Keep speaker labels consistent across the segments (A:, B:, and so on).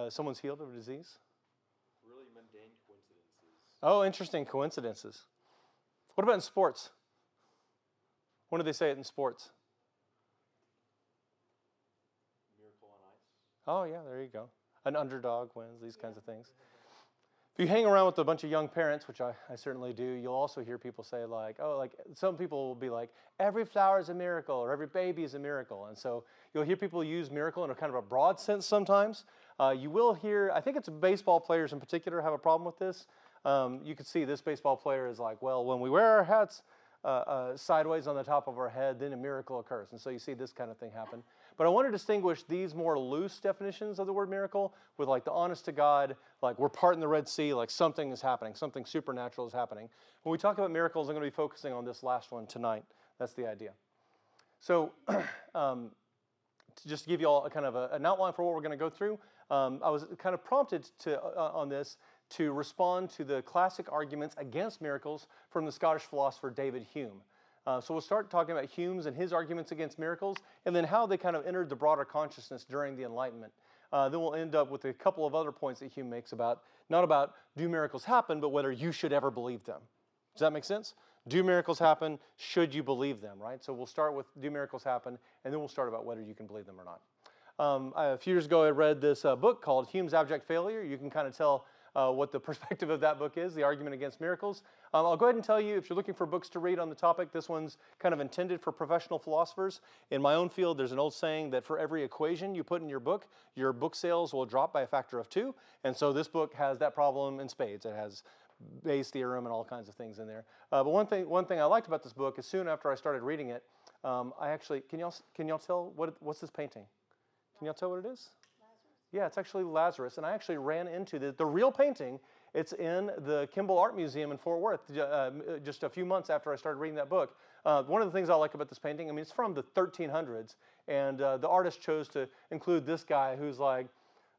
A: someone's healed of a disease?
B: Really mundane coincidences.
A: Oh, interesting coincidences. What about in sports? When do they say it in sports?
B: Miracle on ice.
A: Oh, yeah, there you go. An underdog wins, these kinds of things. If you hang around with a bunch of young parents, which I certainly do, you'll also hear people say like, oh, like some people will be like, every flower is a miracle or every baby is a miracle. And so you'll hear people use miracle in a kind of a broad sense sometimes. You will hear, I think it's baseball players in particular have a problem with this. You can see this baseball player is like, well, when we wear our hats sideways on the top of our head, then a miracle occurs. And so you see this kind of thing happen. But I want to distinguish these more loose definitions of the word miracle with like the honest to God, like we're parting the Red Sea, like something is happening, something supernatural is happening. When we talk about miracles, I'm going to be focusing on this last one tonight. That's the idea. So to just give you all a kind of an outline for what we're going to go through, I was kind of prompted to on this to respond to the classic arguments against miracles from the Scottish philosopher David Hume. So we'll start talking about Hume's and his arguments against miracles, and then how they kind of entered the broader consciousness during the Enlightenment. Then we'll end up with a couple of other points that Hume makes about, not about do miracles happen, but whether you should ever believe them. Does that make sense? Do miracles happen? Should you believe them, right? So we'll start with do miracles happen, and then we'll start about whether you can believe them or not. A few years ago, I read this book called Hume's Abject Failure. You can kind of tell what the perspective of that book is, the argument against miracles. I'll go ahead and tell you, if you're looking for books to read on the topic, this one's kind of intended for professional philosophers. In my own field, there's an old saying that for every equation you put in your book sales will drop by a factor of 2. And so this book has that problem in spades. It has Bayes' theorem and all kinds of things in there. But one thing I liked about this book is soon after I started reading it, I actually, can y'all tell what's this painting? Can y'all tell what it is? Yeah, it's actually Lazarus, and I actually ran into the real painting. It's in the Kimball Art Museum in Fort Worth just a few months after I started reading that book. One of the things I like about this painting, I mean, it's from the 1300s, and the artist chose to include this guy who's like,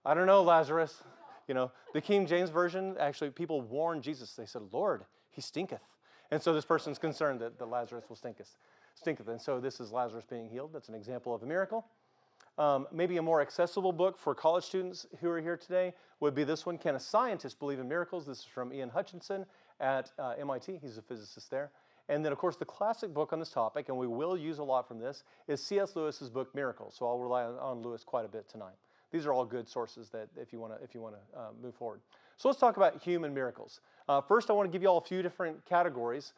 A: I don't know, Lazarus. You know, the King James Version, actually, people warned Jesus. They said, Lord, he stinketh. And so this person's concerned that the Lazarus will stinketh. And so this is Lazarus being healed. That's an example of a miracle. Maybe a more accessible book for college students who are here today would be this one, Can a Scientist Believe in Miracles? This is from Ian Hutchinson at MIT. He's a physicist there. And then, of course, the classic book on this topic, and we will use a lot from this, is C.S. Lewis's book, Miracles. So I'll rely on Lewis quite a bit tonight. These are all good sources that if you want to move forward. So let's talk about Hume and miracles. First, I want to give you all a few different categories.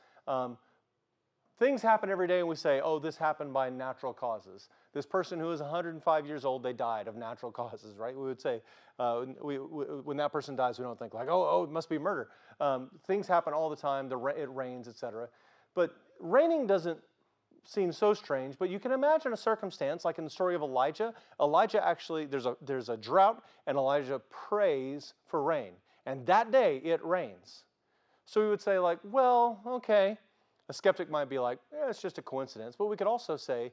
A: Things happen every day and we say, oh, this happened by natural causes. This person who is 105 years old, they died of natural causes, right? We would say, when that person dies, we don't think like, oh, it must be murder. Things happen all the time, it rains, etc. But raining doesn't seem so strange, but you can imagine a circumstance like in the story of Elijah. Elijah actually, there's a drought and Elijah prays for rain. And that day it rains. So we would say like, well, okay. A skeptic might be like, it's just a coincidence. But we could also say,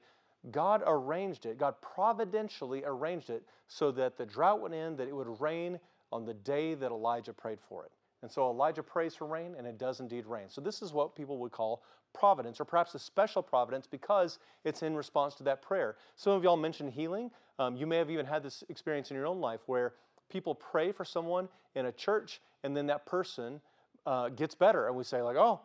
A: God arranged it. God providentially arranged it so that the drought would end, that it would rain on the day that Elijah prayed for it. And so Elijah prays for rain, and it does indeed rain. So this is what people would call providence, or perhaps a special providence, because it's in response to that prayer. Some of y'all mentioned healing. You may have even had this experience in your own life where people pray for someone in a church, and then that person gets better. And we say like, oh,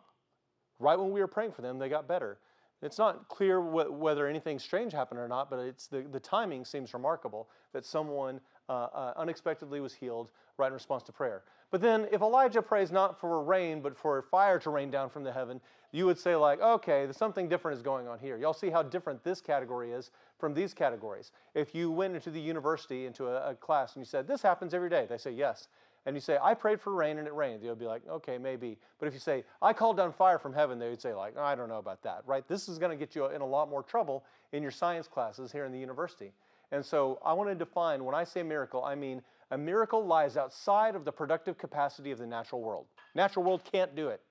A: right when we were praying for them, they got better. It's not clear whether anything strange happened or not, but it's the timing seems remarkable that someone unexpectedly was healed right in response to prayer. But then if Elijah prays not for rain, but for fire to rain down from the heaven, you would say like, okay, there's something different is going on here. Y'all see how different this category is from these categories. If you went into the university, into a class, and you said, this happens every day, they say yes. And you say, I prayed for rain and it rained. They'll be like, okay, maybe. But if you say, I called down fire from heaven, they would say like, oh, I don't know about that, right? This is going to get you in a lot more trouble in your science classes here in the university. And so I want to define, when I say miracle, I mean a miracle lies outside of the productive capacity of the natural world. Natural world can't do it.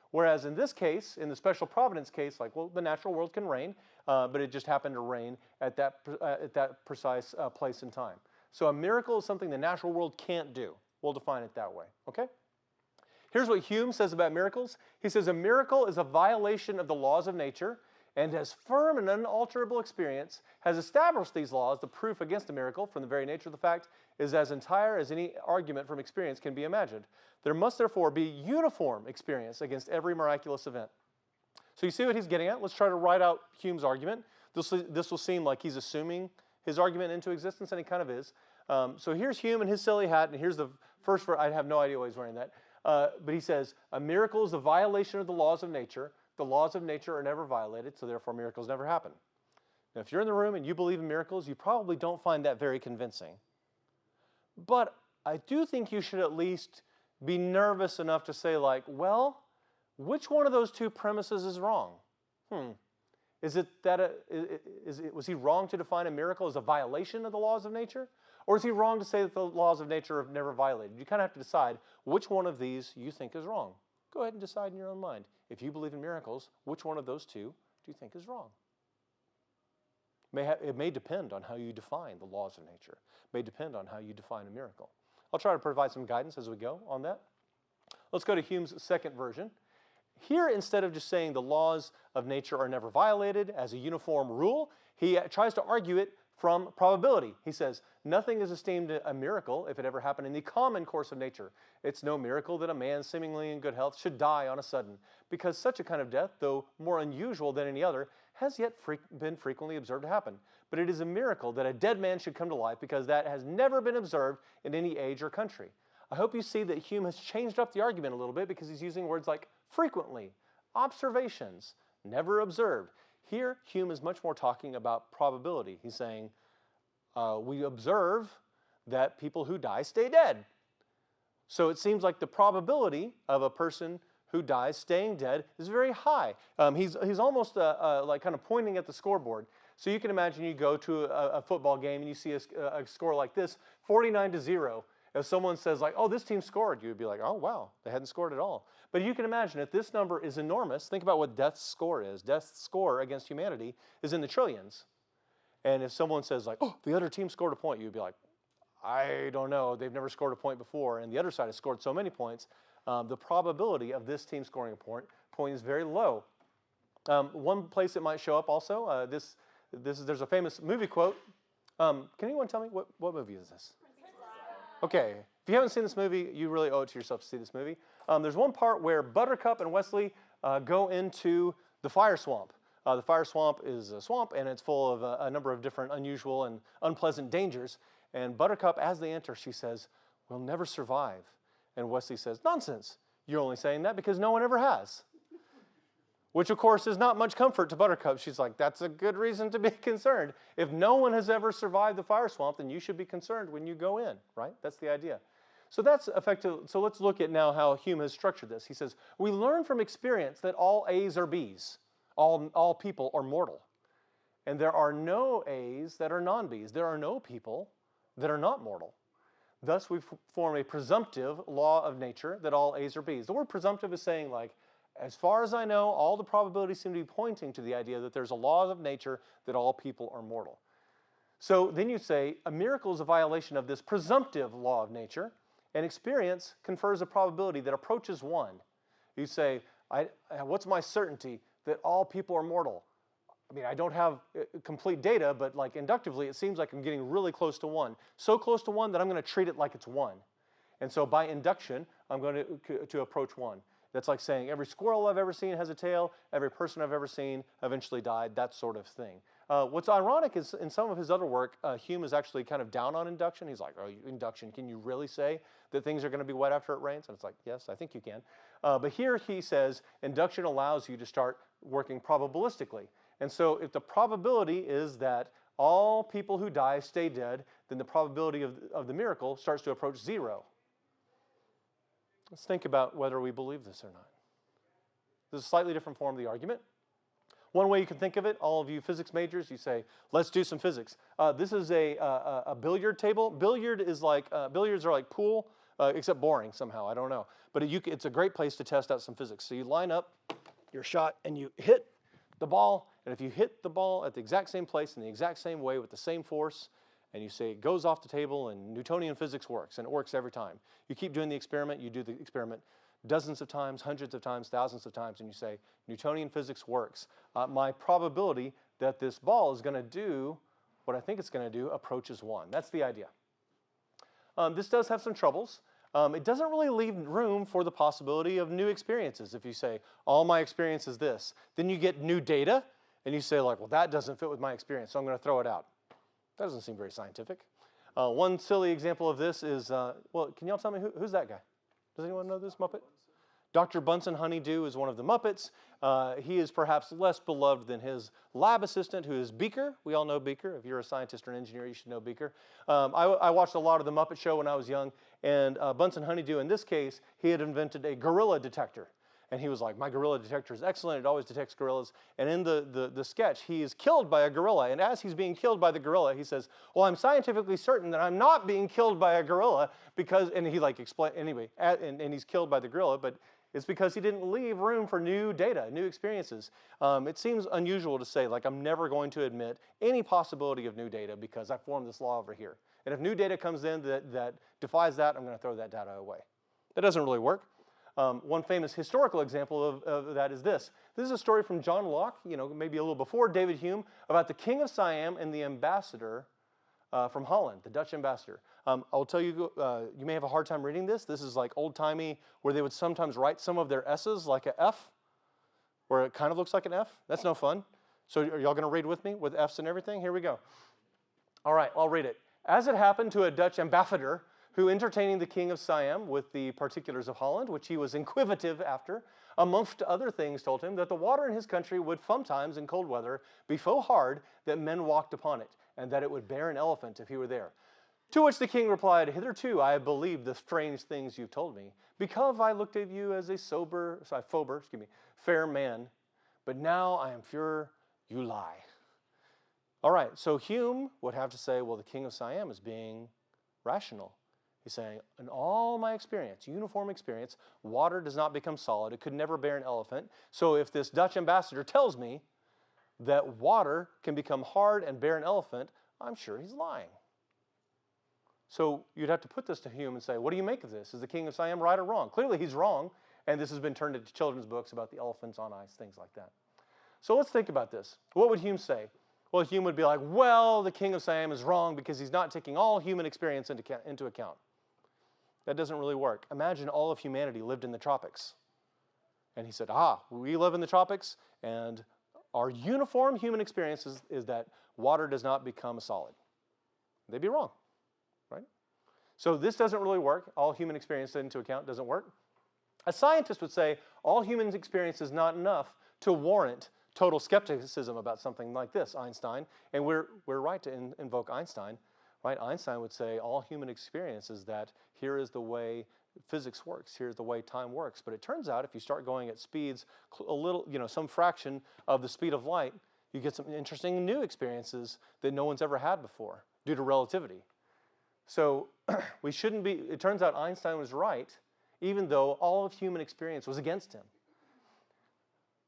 A: Whereas in this case, in the special providence case, like, well, the natural world can rain, but it just happened to rain at that precise place and time. So a miracle is something the natural world can't do. We'll define it that way, okay? Here's what Hume says about miracles. He says, a miracle is a violation of the laws of nature, and as firm and unalterable experience has established these laws, the proof against a miracle from the very nature of the fact is as entire as any argument from experience can be imagined. There must therefore be uniform experience against every miraculous event. So you see what he's getting at? Let's try to write out Hume's argument. This will seem like he's assuming his argument into existence, and he kind of is. So here's Hume in his silly hat, and here's the first verse. I have no idea why he's wearing that. But he says, a miracle is a violation of the laws of nature. The laws of nature are never violated, so therefore miracles never happen. Now, if you're in the room and you believe in miracles, you probably don't find that very convincing. But I do think you should at least be nervous enough to say, like, well, which one of those two premises is wrong? Was he wrong to define a miracle as a violation of the laws of nature? Or is he wrong to say that the laws of nature are never violated? You kind of have to decide which one of these you think is wrong. Go ahead and decide in your own mind. If you believe in miracles, which one of those two do you think is wrong? It may depend on how you define the laws of nature. It may depend on how you define a miracle. I'll try to provide some guidance as we go on that. Let's go to Hume's second version. Here, instead of just saying the laws of nature are never violated as a uniform rule, he tries to argue it from probability. He says, nothing is esteemed a miracle if it ever happened in the common course of nature. It's no miracle that a man seemingly in good health should die on a sudden, because such a kind of death, though more unusual than any other, has yet been frequently observed to happen. But it is a miracle that a dead man should come to life, because that has never been observed in any age or country. I hope you see that Hume has changed up the argument a little bit, because he's using words like frequently, observations, never observed. Here, Hume is much more talking about probability. He's saying, we observe that people who die stay dead. So it seems like the probability of a person who dies staying dead is very high. He's almost like kind of pointing at the scoreboard. So you can imagine you go to a football game and you see a score like this, 49-0. If someone says like, oh, this team scored, you'd be like, oh, wow, they hadn't scored at all. But you can imagine if this number is enormous, think about what death's score is. Death's score against humanity is in the trillions. And if someone says like, oh, the other team scored a point, you'd be like, I don't know, they've never scored a point before, and the other side has scored so many points. The probability of this team scoring a point is very low. One place it might show up also, there's a famous movie quote. Can anyone tell me, what movie is this? Okay, if you haven't seen this movie, you really owe it to yourself to see this movie. There's one part where Buttercup and Wesley go into the fire swamp. The fire swamp is a swamp, and it's full of a number of different unusual and unpleasant dangers. And Buttercup, as they enter, she says, we'll never survive. And Wesley says, nonsense. You're only saying that because no one ever has. Which, of course, is not much comfort to Buttercup. She's like, that's a good reason to be concerned. If no one has ever survived the fire swamp, then you should be concerned when you go in, right? That's the idea. So that's effective. So let's look at now how Hume has structured this. He says, we learn from experience that all A's are B's. All people are mortal. And there are no A's that are non-B's. There are no people that are not mortal. Thus, we form a presumptive law of nature that all A's are B's. The word presumptive is saying, like, as far as I know, all the probabilities seem to be pointing to the idea that there's a law of nature that all people are mortal. So then you say, a miracle is a violation of this presumptive law of nature, and experience confers a probability that approaches 1. You say, what's my certainty that all people are mortal? I mean, I don't have complete data, but like inductively, it seems like I'm getting really close to 1. So close to 1 that I'm going to treat it like it's 1. And so by induction, I'm going to approach 1. That's like saying every squirrel I've ever seen has a tail, every person I've ever seen eventually died, that sort of thing. What's ironic is in some of his other work, Hume is actually kind of down on induction. He's like, oh, induction, can you really say that things are going to be wet after it rains? And it's like, yes, I think you can. But here he says induction allows you to start working probabilistically. And so if the probability is that all people who die stay dead, then the probability of the miracle starts to approach 0. Let's think about whether we believe this or not. This is a slightly different form of the argument. One way you can think of it, all of you physics majors, you say, let's do some physics. This is a billiard table. Billiards are like pool, except boring somehow, I don't know. But it's a great place to test out some physics. So you line up your shot and you hit the ball, and if you hit the ball at the exact same place in the exact same way with the same force, and you say it goes off the table and Newtonian physics works, and it works every time. You keep doing the experiment, you do the experiment dozens of times, hundreds of times, thousands of times, and you say, Newtonian physics works. My probability that this ball is going to do what I think it's going to do approaches 1. That's the idea. This does have some troubles. It doesn't really leave room for the possibility of new experiences. If you say, all my experience is this, then you get new data, and you say, like, well, that doesn't fit with my experience, so I'm going to throw it out. That doesn't seem very scientific. One silly example of this is, well, can y'all tell me who's that guy? Does anyone know this Muppet? Dr. Bunsen Honeydew is one of the Muppets. He is perhaps less beloved than his lab assistant, who is Beaker. We all know Beaker. If you're a scientist or an engineer, you should know Beaker. I watched a lot of the Muppet Show when I was young, and Bunsen Honeydew, in this case, he had invented a gorilla detector. And he was like, my gorilla detector is excellent. It always detects gorillas. And in the sketch, he is killed by a gorilla. And as he's being killed by the gorilla, he says, well, I'm scientifically certain that I'm not being killed by a gorilla because, and he like explain, anyway, and he's killed by the gorilla, but it's because he didn't leave room for new data, new experiences. It seems unusual to say, like, I'm never going to admit any possibility of new data because I formed this law over here. And if new data comes in that defies that, I'm going to throw that data away. That doesn't really work. One famous historical example of that is this. This is a story from John Locke, maybe a little before David Hume, about the king of Siam and the ambassador from Holland, the Dutch ambassador. I'll tell you, you may have a hard time reading this. This is like old-timey, where they would sometimes write some of their S's like an F, where it kind of looks like an F. That's no fun. So are y'all going to read with me with F's and everything? Here we go. All right, I'll read it. As it happened to a Dutch ambassador, who, entertaining the king of Siam with the particulars of Holland, which he was inquisitive after, amongst other things told him that the water in his country would sometimes in cold weather be so hard that men walked upon it, and that it would bear an elephant if he were there. To which the king replied, hitherto I have believed the strange things you've told me, because I looked at you as a fair man, but now I am sure you lie. All right, so Hume would have to say, well, the king of Siam is being rational. He's saying, in all my experience, uniform experience, water does not become solid. It could never bear an elephant. So if this Dutch ambassador tells me that water can become hard and bear an elephant, I'm sure he's lying. So you'd have to put this to Hume and say, what do you make of this? Is the king of Siam right or wrong? Clearly he's wrong, and this has been turned into children's books about the elephants on ice, things like that. So let's think about this. What would Hume say? Well, Hume would be like, well, the king of Siam is wrong because he's not taking all human experience into account. That doesn't really work. Imagine all of humanity lived in the tropics. And he said, we live in the tropics, and our uniform human experience is that water does not become a solid. They'd be wrong, right? So this doesn't really work. All human experience into account doesn't work. A scientist would say all human experience is not enough to warrant total skepticism about something like this, Einstein. And we're right to invoke Einstein. Right? Einstein would say all human experience is that here is the way physics works, here's the way time works. But it turns out if you start going at speeds a little, some fraction of the speed of light, you get some interesting new experiences that no one's ever had before due to relativity. So we shouldn't be, it turns out Einstein was right, even though all of human experience was against him.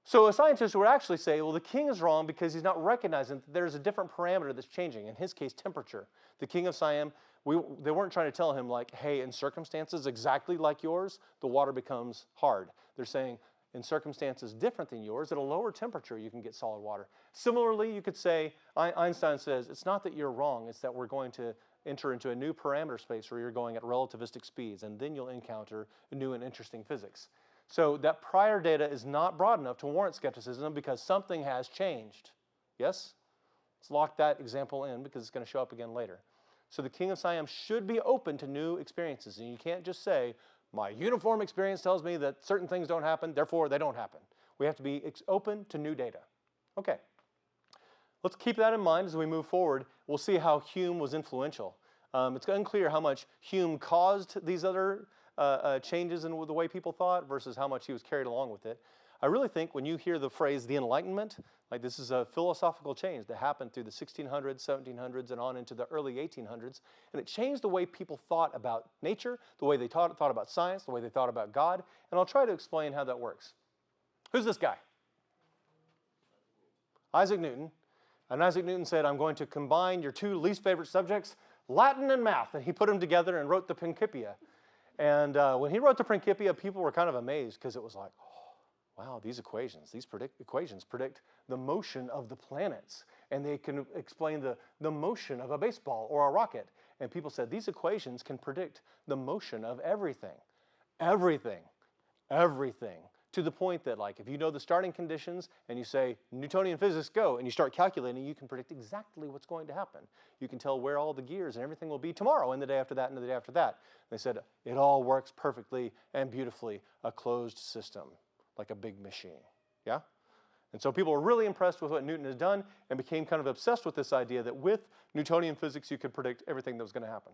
A: So a scientist would actually say, well, the king is wrong because he's not recognizing that there's a different parameter that's changing, in his case, temperature. The king of Siam, they weren't trying to tell him, like, hey, in circumstances exactly like yours, the water becomes hard. They're saying, in circumstances different than yours, at a lower temperature, you can get solid water. Similarly, you could say, Einstein says, it's not that you're wrong, it's that we're going to enter into a new parameter space where you're going at relativistic speeds, and then you'll encounter new and interesting physics. So that prior data is not broad enough to warrant skepticism because something has changed. Yes? Let's lock that example in because it's going to show up again later. So the king of Siam should be open to new experiences. And you can't just say, my uniform experience tells me that certain things don't happen, therefore they don't happen. We have to be open to new data. Okay. Let's keep that in mind as we move forward. We'll see how Hume was influential. It's unclear how much Hume caused these other changes in the way people thought versus how much he was carried along with it. I really think when you hear the phrase the Enlightenment, like this is a philosophical change that happened through the 1600s, 1700s, and on into the early 1800s, and it changed the way people thought about nature, the way they thought about science, the way they thought about God, and I'll try to explain how that works. Who's this guy? Isaac Newton. And Isaac Newton said, I'm going to combine your two least favorite subjects, Latin and math, and he put them together and wrote the Principia. And when he wrote the Principia, people were kind of amazed because it was like, oh, wow, these equations predict the motion of the planets. And they can explain the motion of a baseball or a rocket. And people said, these equations can predict the motion of everything. Everything. Everything. To the point that, like, if you know the starting conditions and you say, Newtonian physics, go, and you start calculating, you can predict exactly what's going to happen. You can tell where all the gears and everything will be tomorrow and the day after that and the day after that. They said, it all works perfectly and beautifully, a closed system, like a big machine. Yeah? And so people were really impressed with what Newton had done and became kind of obsessed with this idea that with Newtonian physics, you could predict everything that was going to happen.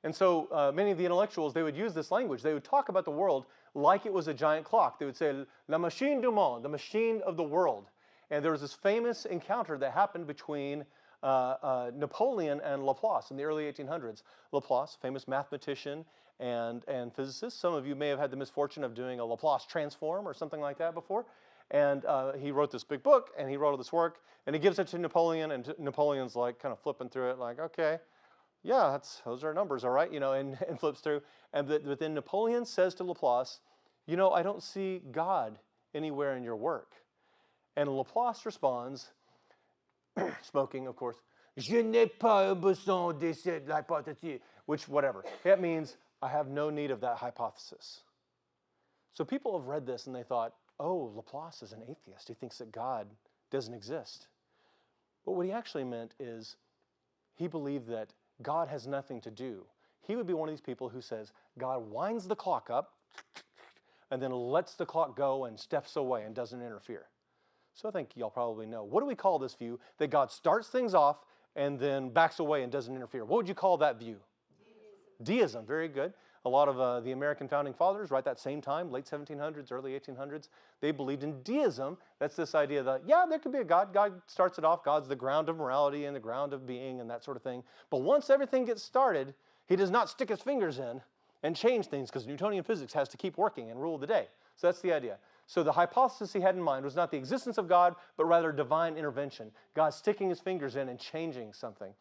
A: And so many of the intellectuals, they would use this language. They would talk about the world like it was a giant clock. They would say, la machine du monde, the machine of the world. And there was this famous encounter that happened between Napoleon and Laplace in the early 1800s. Laplace, famous mathematician and physicist. Some of you may have had the misfortune of doing a Laplace transform or something like that before. And he wrote this big book, and he wrote all this work, and he gives it to Napoleon, and Napoleon's like kind of flipping through it like, okay. Yeah, those are numbers, all right, and flips through. And but then Napoleon says to Laplace, I don't see God anywhere in your work. And Laplace responds, smoking, of course, je n'ai pas besoin de cette hypothèse, which, whatever. That means, I have no need of that hypothesis. So people have read this and they thought, oh, Laplace is an atheist. He thinks that God doesn't exist. But what he actually meant is he believed that God has nothing to do. He would be one of these people who says, God winds the clock up and then lets the clock go and steps away and doesn't interfere. So I think y'all probably know. What do we call this view? That God starts things off and then backs away and doesn't interfere. What would you call that view? Deism. Very good. A lot of the American founding fathers, right, that same time, late 1700s, early 1800s, they believed in deism. That's this idea that, yeah, there could be a God. God starts it off. God's the ground of morality and the ground of being and that sort of thing. But once everything gets started, he does not stick his fingers in and change things because Newtonian physics has to keep working and rule the day. So that's the idea. So the hypothesis he had in mind was not the existence of God, but rather divine intervention. God sticking his fingers in and changing something.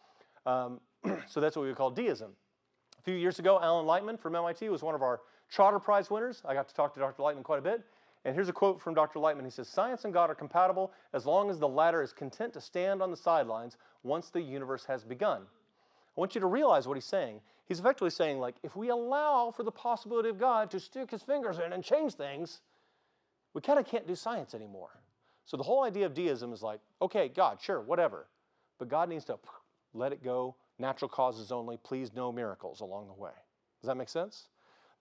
A: So that's what we would call deism. A few years ago, Alan Lightman from MIT was one of our Trotter Prize winners. I got to talk to Dr. Lightman quite a bit. And here's a quote from Dr. Lightman. He says, science and God are compatible as long as the latter is content to stand on the sidelines once the universe has begun. I want you to realize what he's saying. He's effectively saying, like, if we allow for the possibility of God to stick his fingers in and change things, we kind of can't do science anymore. So the whole idea of deism is like, okay, God, sure, whatever. But God needs to let it go. Natural causes only, please no miracles along the way. Does that make sense?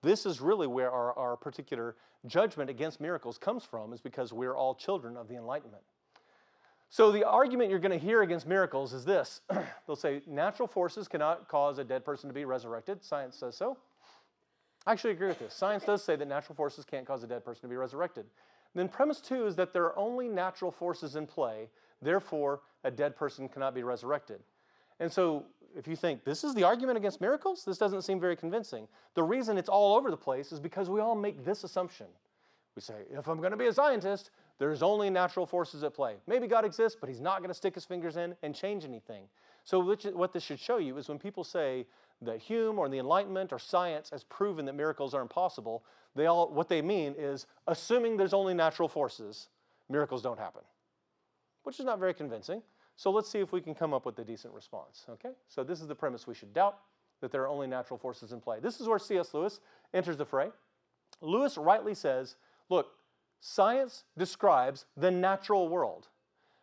A: This is really where our particular judgment against miracles comes from, is because we're all children of the Enlightenment. So the argument you're going to hear against miracles is this. They'll say natural forces cannot cause a dead person to be resurrected. Science says so. I actually agree with this. Science does say that natural forces can't cause a dead person to be resurrected. Then premise 2 is that there are only natural forces in play, therefore a dead person cannot be resurrected. And so if you think, this is the argument against miracles, this doesn't seem very convincing. The reason it's all over the place is because we all make this assumption. We say, if I'm going to be a scientist, there's only natural forces at play. Maybe God exists, but he's not going to stick his fingers in and change anything. So what this should show you is when people say that Hume or the Enlightenment or science has proven that miracles are impossible, what they mean is, assuming there's only natural forces, miracles don't happen, which is not very convincing. So let's see if we can come up with a decent response, okay? So this is the premise we should doubt, that there are only natural forces in play. This is where C.S. Lewis enters the fray. Lewis rightly says, look, science describes the natural world.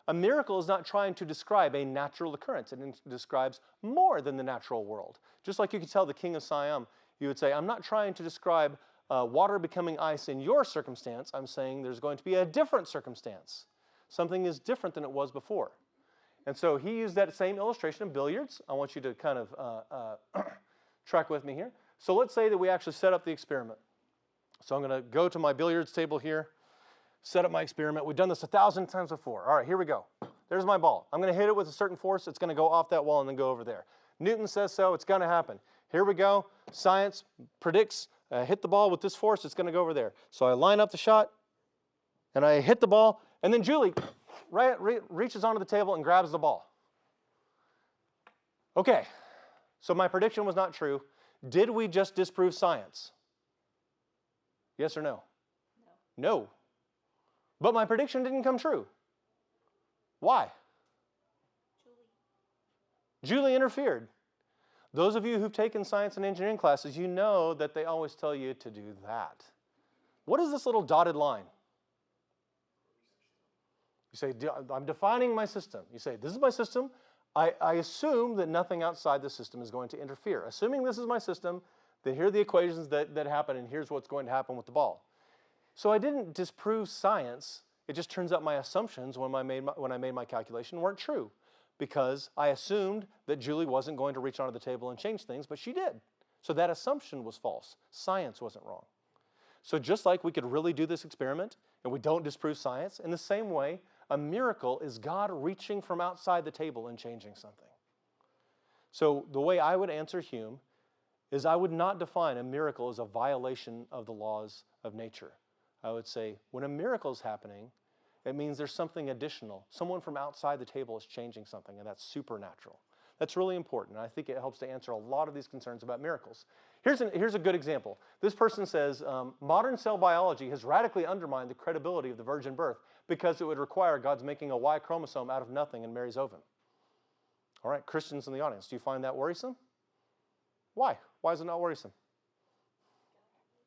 A: A miracle is not trying to describe a natural occurrence. It describes more than the natural world. Just like you could tell the king of Siam, you would say, I'm not trying to describe water becoming ice in your circumstance. I'm saying there's going to be a different circumstance. Something is different than it was before. And so he used that same illustration of billiards. I want you to kind of track with me here. So let's say that we actually set up the experiment. So I'm going to go to my billiards table here, set up my experiment. We've done this 1,000 times before. All right, here we go. There's my ball. I'm going to hit it with a certain force. It's going to go off that wall and then go over there. Newton says so. It's going to happen. Here we go. Science predicts, hit the ball with this force. It's going to go over there. So I line up the shot, and I hit the ball, and then Julie reaches onto the table and grabs the ball. Okay, so my prediction was not true. Did we just disprove science? Yes or no? No. No. But my prediction didn't come true. Why? Julie interfered. Those of you who've taken science and engineering classes, you know that they always tell you to do that. What is this little dotted line? You say, I'm defining my system. You say, this is my system. I assume that nothing outside the system is going to interfere. Assuming this is my system, then here are the equations that happen, and here's what's going to happen with the ball. So I didn't disprove science. It just turns out my assumptions when I made my calculation weren't true, because I assumed that Julie wasn't going to reach onto the table and change things, but she did. So that assumption was false. Science wasn't wrong. So just like we could really do this experiment, and we don't disprove science, in the same way, a miracle is God reaching from outside the table and changing something. So the way I would answer Hume is I would not define a miracle as a violation of the laws of nature. I would say when a miracle is happening, it means there's something additional. Someone from outside the table is changing something, and that's supernatural. That's really important, and I think it helps to answer a lot of these concerns about miracles. Here's a good example. This person says, modern cell biology has radically undermined the credibility of the virgin birth because it would require God's making a Y chromosome out of nothing in Mary's ovum. All right, Christians in the audience, do you find that worrisome? Why? Why is it not worrisome?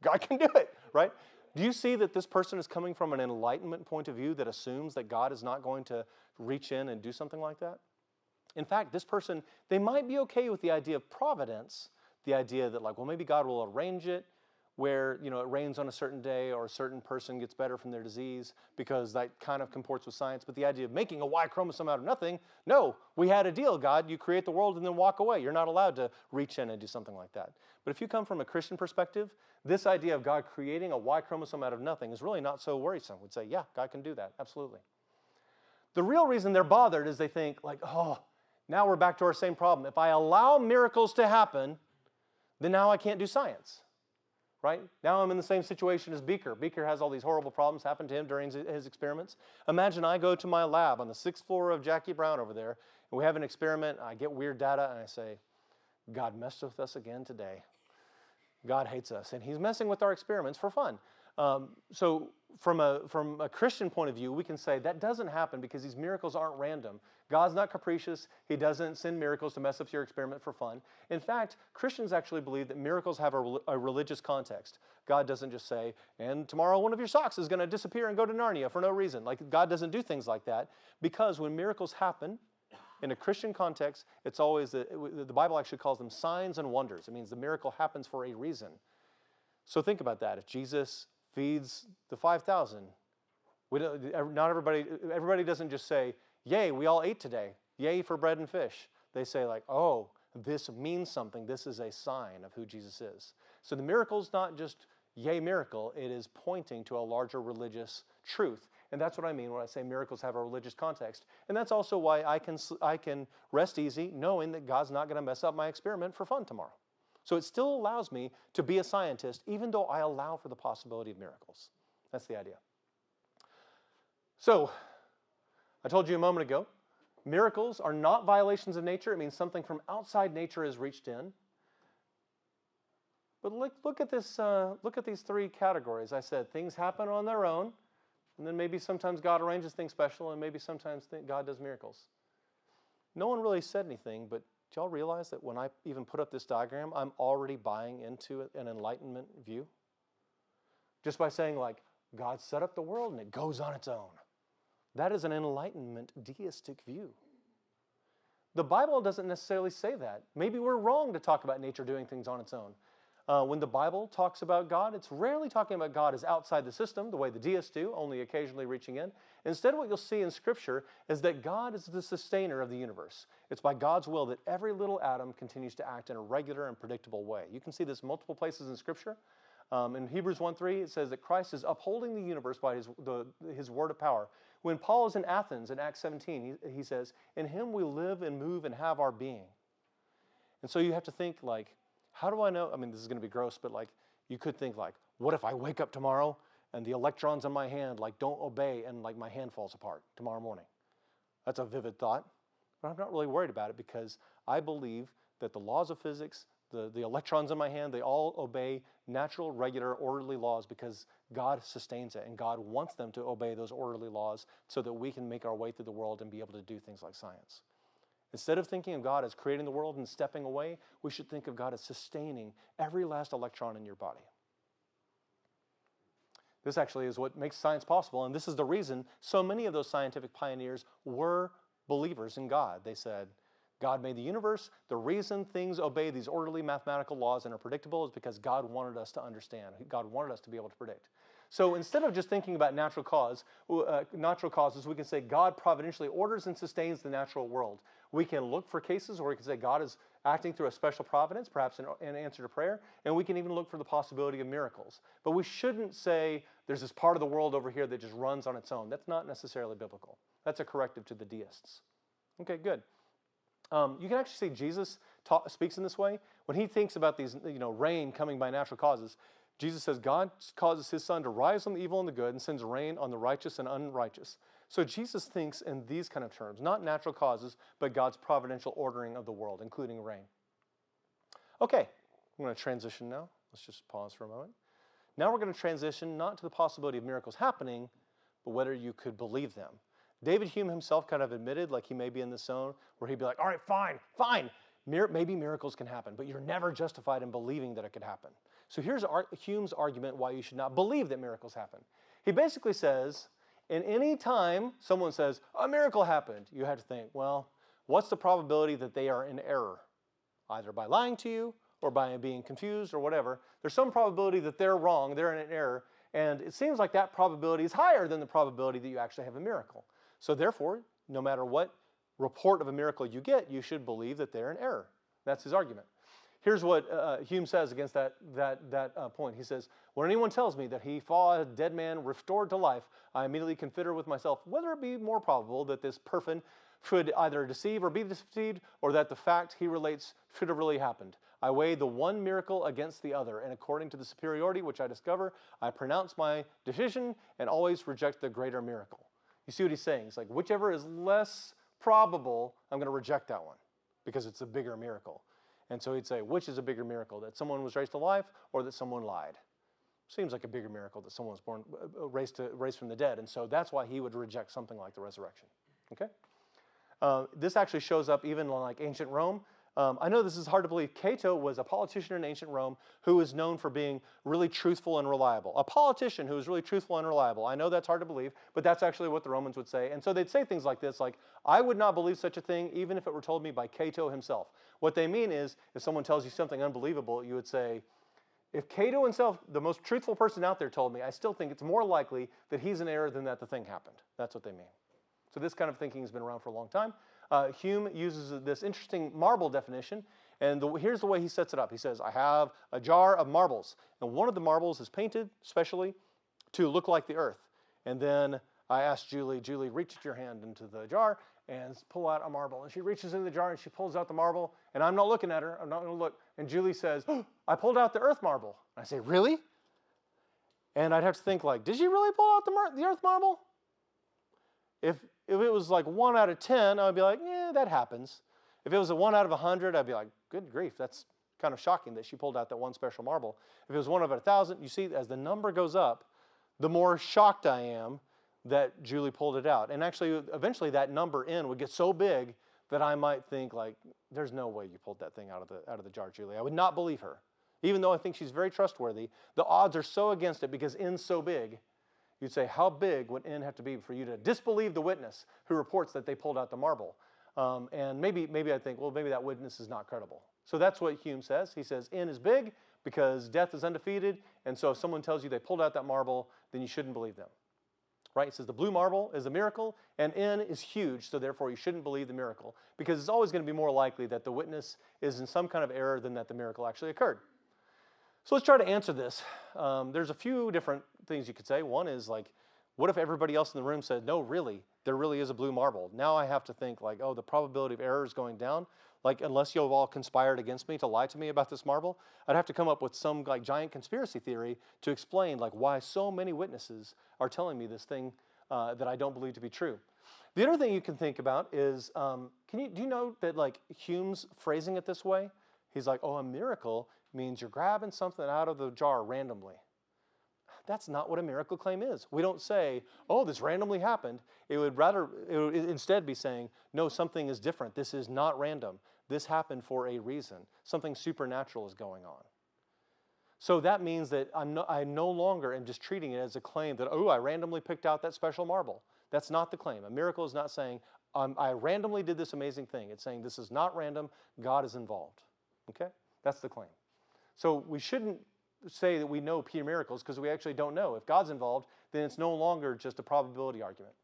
A: God can do it, right? Do you see that this person is coming from an enlightenment point of view that assumes that God is not going to reach in and do something like that? In fact, this person, they might be okay with the idea of providence, the idea that like, well, maybe God will arrange it where, it rains on a certain day or a certain person gets better from their disease because that kind of comports with science. But the idea of making a Y chromosome out of nothing, no, we had a deal, God. You create the world and then walk away. You're not allowed to reach in and do something like that. But if you come from a Christian perspective, this idea of God creating a Y chromosome out of nothing is really not so worrisome. We'd say, yeah, God can do that, absolutely. The real reason they're bothered is they think like, oh, now we're back to our same problem. If I allow miracles to happen, then now I can't do science. Right? Now I'm in the same situation as Beaker. Beaker has all these horrible problems happen to him during his experiments. Imagine I go to my lab on the 6th floor of Jackie Brown over there, and we have an experiment, I get weird data, and I say, God messed with us again today. God hates us, and he's messing with our experiments for fun. So from a Christian point of view, we can say that doesn't happen because these miracles aren't random. God's not capricious. He doesn't send miracles to mess up your experiment for fun. In fact, Christians actually believe that miracles have a religious context. God doesn't just say, and tomorrow one of your socks is going to disappear and go to Narnia for no reason. Like, God doesn't do things like that, because when miracles happen in a Christian context, it's always, the Bible actually calls them signs and wonders. It means the miracle happens for a reason. So think about that. If Jesus feeds the 5,000, not everybody doesn't just say, yay, we all ate today. Yay for bread and fish. They say like, oh, this means something. This is a sign of who Jesus is. So the miracle is not just yay miracle. It is pointing to a larger religious truth. And that's what I mean when I say miracles have a religious context. And that's also why I can rest easy knowing that God's not going to mess up my experiment for fun tomorrow. So it still allows me to be a scientist even though I allow for the possibility of miracles. That's the idea. So I told you a moment ago, miracles are not violations of nature. It means something from outside nature is reached in. But look at this. Look at these three categories. I said things happen on their own, and then maybe sometimes God arranges things special, and maybe sometimes God does miracles. No one really said anything, but do y'all realize that when I even put up this diagram, I'm already buying into an enlightenment view? Just by saying like, God set up the world and it goes on its own. That is an enlightenment deistic view. The Bible doesn't necessarily say that. Maybe we're wrong to talk about nature doing things on its own. When the Bible talks about God, it's rarely talking about God as outside the system, the way the deists do, only occasionally reaching in. Instead, what you'll see in Scripture is that God is the sustainer of the universe. It's by God's will that every little atom continues to act in a regular and predictable way. You can see this multiple places in Scripture. In Hebrews 1:3, it says that Christ is upholding the universe by his word of power. When Paul is in Athens in Acts 17, he says, in him we live and move and have our being. And so you have to think like, how do I know? I mean, this is going to be gross, but like, you could think like, what if I wake up tomorrow and the electrons in my hand like don't obey and like my hand falls apart tomorrow morning? That's a vivid thought, but I'm not really worried about it because I believe that the laws of physics, the electrons in my hand, they all obey natural, regular, orderly laws because God sustains it and God wants them to obey those orderly laws so that we can make our way through the world and be able to do things like science. Instead of thinking of God as creating the world and stepping away, we should think of God as sustaining every last electron in your body. This actually is what makes science possible, and this is the reason so many of those scientific pioneers were believers in God. They said, God made the universe. The reason things obey these orderly mathematical laws and are predictable is because God wanted us to understand. God wanted us to be able to predict. So instead of just thinking about natural causes, we can say God providentially orders and sustains the natural world. We can look for cases where we can say God is acting through a special providence, perhaps in answer to prayer, and we can even look for the possibility of miracles. But we shouldn't say there's this part of the world over here that just runs on its own. That's not necessarily biblical. That's a corrective to the deists. Okay, good. You can actually see Jesus speaks in this way. When he thinks about these, rain coming by natural causes, Jesus says God causes his sun to rise on the evil and the good and sends rain on the righteous and unrighteous. So Jesus thinks in these kind of terms, not natural causes, but God's providential ordering of the world, including rain. Okay, I'm going to transition now. Let's just pause for a moment. Now we're going to transition not to the possibility of miracles happening, but whether you could believe them. David Hume himself kind of admitted, like he may be in this zone, where he'd be like, all right, fine. Maybe miracles can happen, but you're never justified in believing that it could happen. So here's Hume's argument why you should not believe that miracles happen. He basically says, in any time someone says, a miracle happened, you have to think, well, what's the probability that they are in error? Either by lying to you or by being confused or whatever. There's some probability that they're wrong, they're in an error, and it seems like that probability is higher than the probability that you actually have a miracle. So therefore, no matter what report of a miracle you get, you should believe that they're in error. That's his argument. Here's what Hume says against that point. He says, when anyone tells me that he saw a dead man restored to life, I immediately consider with myself whether it be more probable that this person should either deceive or be deceived, or that the fact he relates should have really happened. I weigh the one miracle against the other, and according to the superiority which I discover, I pronounce my decision and always reject the greater miracle. You see what he's saying? It's like, whichever is less probable, I'm going to reject that one because it's a bigger miracle. And so he'd say, which is a bigger miracle, that someone was raised to life or that someone lied? Seems like a bigger miracle that someone was raised from the dead. And so that's why he would reject something like the resurrection. Okay? This actually shows up even in like ancient Rome. I know this is hard to believe. Cato was a politician in ancient Rome who was known for being really truthful and reliable. A politician who was really truthful and reliable. I know that's hard to believe, but that's actually what the Romans would say. And so they'd say things like this, like, I would not believe such a thing even if it were told me by Cato himself. What they mean is, if someone tells you something unbelievable, you would say, if Cato himself, the most truthful person out there, told me, I still think it's more likely that he's in error than that the thing happened. That's what they mean. So this kind of thinking has been around for a long time. Hume uses this interesting marble definition, and here's the way he sets it up. He says, I have a jar of marbles, and one of the marbles is painted specially to look like the earth. And then I asked Julie, reach your hand into the jar and pull out a marble. And she reaches into the jar and she pulls out the marble, and I'm not looking at her. I'm not going to look. And Julie says, oh, I pulled out the earth marble. And I say, really? And I'd have to think, like, did she really pull out the earth marble? If it was like 1 out of 10, I'd be like, yeah, that happens. If it was a 1 out of 100, I'd be like, good grief, that's kind of shocking that she pulled out that one special marble. If it was 1 out of 1,000, you see, as the number goes up, the more shocked I am that Julie pulled it out. And actually, eventually that number would get so big that I might think, like, there's no way you pulled that thing out of the jar, Julie. I would not believe her. Even though I think she's very trustworthy, the odds are so against it because N's so big. You'd say, how big would N have to be for you to disbelieve the witness who reports that they pulled out the marble? And maybe I think, well, maybe that witness is not credible. So that's what Hume says. He says N is big because death is undefeated, and so if someone tells you they pulled out that marble, then you shouldn't believe them. Right? He says the blue marble is a miracle, and N is huge, so therefore you shouldn't believe the miracle, because it's always going to be more likely that the witness is in some kind of error than that the miracle actually occurred. So let's try to answer this. There's a few different things you could say. One is like, what if everybody else in the room said, no, really, there really is a blue marble? Now I have to think like, oh, the probability of error is going down. Like, unless you have all conspired against me to lie to me about this marble, I'd have to come up with some like giant conspiracy theory to explain like why so many witnesses are telling me this thing that I don't believe to be true. The other thing you can think about is, do you know that like Hume's phrasing it this way? He's like, oh, a miracle means you're grabbing something out of the jar randomly. That's not what a miracle claim is. We don't say, oh, this randomly happened. It would instead be saying, no, something is different. This is not random. This happened for a reason. Something supernatural is going on. So that means that I no longer am just treating it as a claim that, oh, I randomly picked out that special marble. That's not the claim. A miracle is not saying, I randomly did this amazing thing. It's saying this is not random. God is involved. Okay? That's the claim. So we shouldn't say that we know pure miracles because we actually don't know. If God's involved, then it's no longer just a probability argument.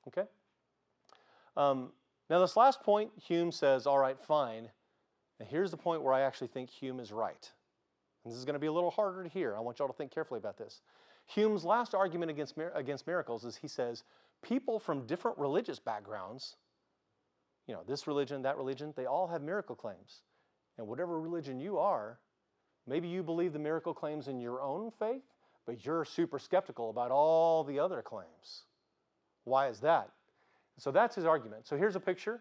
A: Okay? Now this last point, Hume says, all right, fine. And here's the point where I actually think Hume is right. And this is going to be a little harder to hear. I want y'all to think carefully about this. Hume's last argument against miracles is he says, people from different religious backgrounds, this religion, that religion, they all have miracle claims. And whatever religion you are, maybe you believe the miracle claims in your own faith, but you're super skeptical about all the other claims. Why is that? So that's his argument. So here's a picture.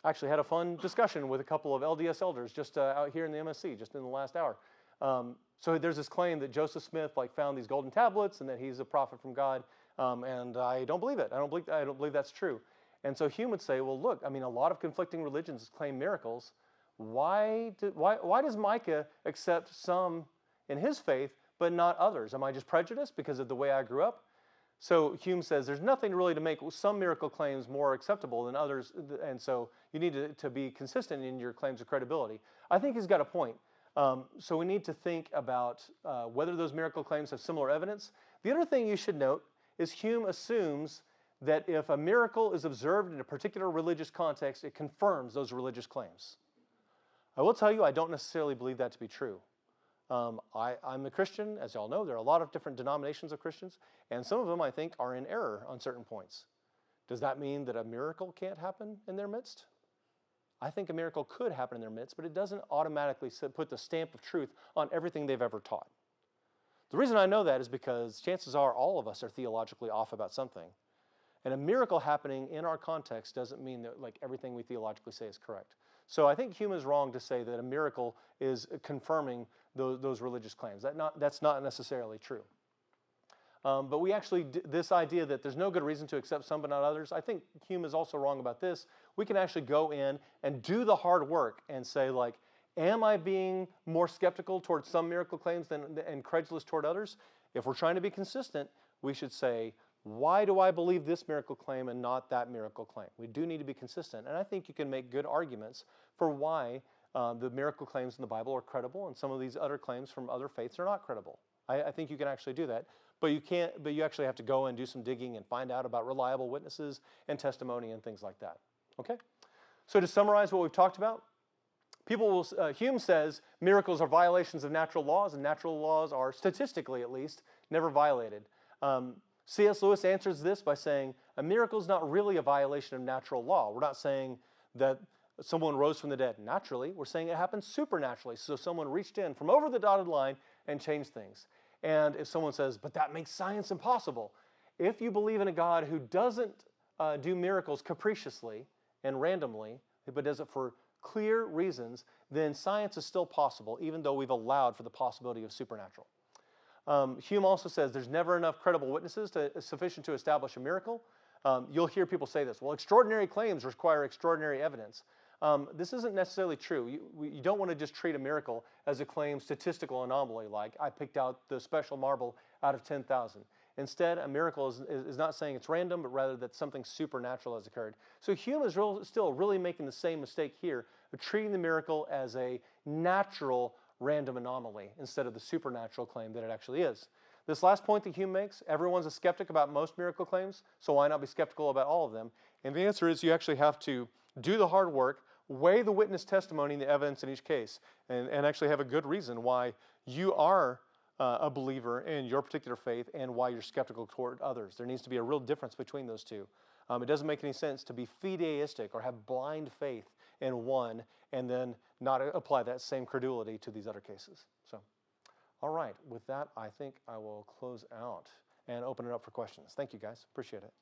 A: I actually had a fun discussion with a couple of LDS elders just out here in the MSC, just in the last hour. So there's this claim that Joseph Smith found these golden tablets and that he's a prophet from God, and I don't believe it. I don't believe that's true. And so Hume would say, well, look, a lot of conflicting religions claim miracles. Why does Micah accept some in his faith but not others? Am I just prejudiced because of the way I grew up? So Hume says there's nothing really to make some miracle claims more acceptable than others, and so you need to be consistent in your claims of credibility. I think he's got a point. So we need to think about whether those miracle claims have similar evidence. The other thing you should note is Hume assumes that if a miracle is observed in a particular religious context, it confirms those religious claims. I will tell you, I don't necessarily believe that to be true. I'm a Christian, as y'all know. There are a lot of different denominations of Christians, and some of them, I think, are in error on certain points. Does that mean that a miracle can't happen in their midst? I think a miracle could happen in their midst, but it doesn't automatically put the stamp of truth on everything they've ever taught. The reason I know that is because chances are all of us are theologically off about something. And a miracle happening in our context doesn't mean that everything we theologically say is correct. So I think Hume is wrong to say that a miracle is confirming those religious claims. That's not necessarily true. But we actually, this idea that there's no good reason to accept some but not others, I think Hume is also wrong about this. We can actually go in and do the hard work and say, am I being more skeptical towards some miracle claims and credulous toward others? If we're trying to be consistent, we should say, why do I believe this miracle claim and not that miracle claim? We do need to be consistent. And I think you can make good arguments for why the miracle claims in the Bible are credible and some of these other claims from other faiths are not credible. I think you can actually do that. But you actually have to go and do some digging and find out about reliable witnesses and testimony and things like that. Okay? So to summarize what we've talked about, Hume says miracles are violations of natural laws, and natural laws are, statistically at least, never violated. C.S. Lewis answers this by saying, a miracle is not really a violation of natural law. We're not saying that someone rose from the dead naturally. We're saying it happened supernaturally. So someone reached in from over the dotted line and changed things. And if someone says, but that makes science impossible, if you believe in a God who doesn't do miracles capriciously and randomly, but does it for clear reasons, then science is still possible, even though we've allowed for the possibility of supernatural. Hume also says there's never enough credible witnesses sufficient to establish a miracle. You'll hear people say this, well, extraordinary claims require extraordinary evidence. This isn't necessarily true. You don't want to just treat a miracle as a claim statistical anomaly, like I picked out the special marble out of 10,000. Instead, a miracle is not saying it's random, but rather that something supernatural has occurred. So Hume is still really making the same mistake here of treating the miracle as a natural random anomaly instead of the supernatural claim that it actually is. This last point that Hume makes, everyone's a skeptic about most miracle claims, so why not be skeptical about all of them? And the answer is you actually have to do the hard work, weigh the witness testimony and the evidence in each case, and actually have a good reason why you are a believer in your particular faith and why you're skeptical toward others. There needs to be a real difference between those two. It doesn't make any sense to be fideistic or have blind faith in one and then not apply that same credulity to these other cases. So, all right, with that, I think I will close out and open it up for questions. Thank you, guys. Appreciate it.